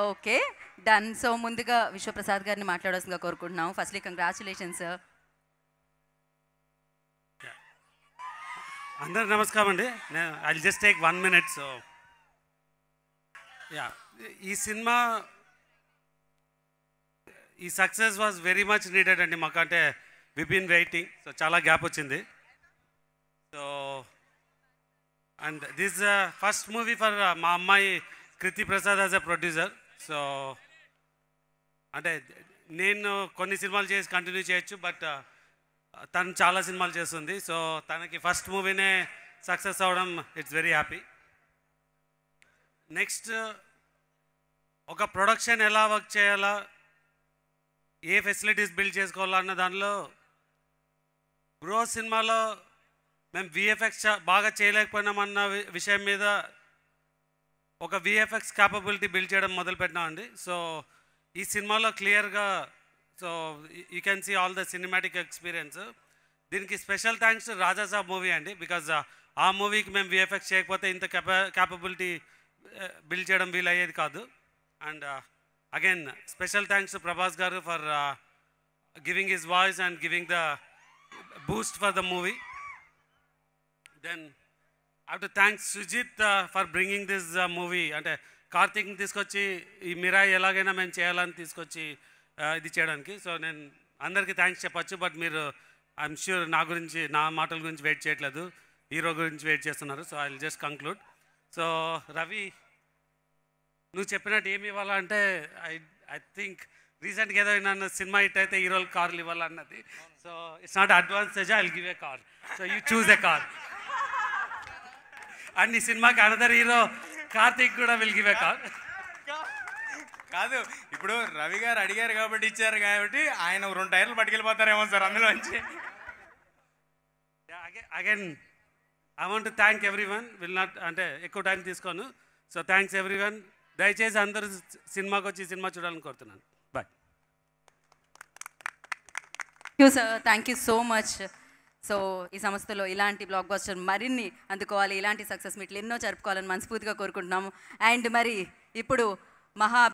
Okay, done. So ముందుగా విశ్వప్రసాద్ గారిని మాట్లాడాల్సిందిగా కోరుకుంటున్నాం. Firstly congratulations sir. అందరు నమస్కారం అండి. I just take 1 minute. So ఈ సినిమా ఈ success was very much needed అండి మాకు. అంటే వి బీన్ వెయిటింగ్. సో చాలా గ్యాప్ వచ్చింది. So and this first movie for మా అమ్మాయి Kriti Prasad as a producer. So అంటే నేను కొన్ని సినిమాలు చేసి కంటిన్యూ చేయొచ్చు, బట్ తను చాలా సినిమాలు చేస్తుంది. సో తనకి ఫస్ట్ మూవీనే సక్సెస్ అవ్వడం ఇట్స్ వెరీ హ్యాపీ. నెక్స్ట్ ఒక ప్రొడక్షన్ ఎలా వర్క్ చేయాలా, ఏ ఫెసిలిటీస్ బిల్డ్ చేసుకోవాలా అన్న దానిలో బ్రో సినిమాలో మేము విఎఫ్ఎక్స్ బాగా చేయలేకపోయినామన్న విషయం మీద ఒక విఎఫ్ఎక్స్ క్యాపబిలిటీ బిల్డ్ చేయడం మొదలుపెట్టినామండి. సో ఈ సినిమాలో క్లియర్గా so you can see all the cinematic experience. దీనికి special thanks Raja Saab movie అండి. బికాజ్ ఆ మూవీకి మేము విఎఫ్ఎక్స్ చేయకపోతే ఇంత క్యాపబిలిటీ బిల్డ్ చేయడం వీలయ్యేది కాదు. And again special thanks Prabhas garu for giving his voice and giving the boost for the movie. Then I have to thanks Sujith for bringing this movie. అంటే కార్తీక్ని తీసుకొచ్చి ఈ మిరాయి ఎలాగైనా మేము చేయాలని తీసుకొచ్చి ఇది చేయడానికి. సో నేను అందరికీ థ్యాంక్స్ చెప్పచ్చు, బట్ మీరు ఐఎమ్ ష్యూర్ నా మాటల గురించి వెయిట్ చేయట్లేదు, హీరో గురించి వెయిట్ చేస్తున్నారు. So I will just conclude. So Ravi, నువ్వు చెప్పినట్టు ఏమి ఇవ్వాలంటే ఐ థింక్ రీసెంట్గా ఏదో నన్ను సినిమా హిట్ అయితే హీరోలు కార్లు ఇవ్వాలన్నది. So it's not advantage, I will give a car. So you choose a car. And ఈ సినిమాకి అనదర్ హీరో కార్తీక్ కూడా విల్ గివ్ ఏ కార్. కాదు, ఇప్పుడు రవి గారు అడిగారు కాబట్టి ఇచ్చారు, కాబట్టి ఆయన 2 టైర్లు పట్టుకెళ్ళిపోతారేమో సార్ అందులోంచి. Again I want to thank everyone. Will not అంటే ఎక్కువ టైం తీసుకోను. So thanks everyone. దయచేసి అందరూ సినిమాకి వచ్చి సినిమా చూడాలని కోరుతున్నాను. Bye. Sir, thank you so much. So ఈ సంస్థలో ఇలాంటి బ్లాక్ బస్టర్ మరిన్ని అందుకోవాలి, ఇలాంటి సక్సెస్ మీట్లు ఎన్నో జరుపుకోవాలని మనస్ఫూర్తిగా కోరుకుంటున్నాము. అండ్ మరి ఇప్పుడు మహా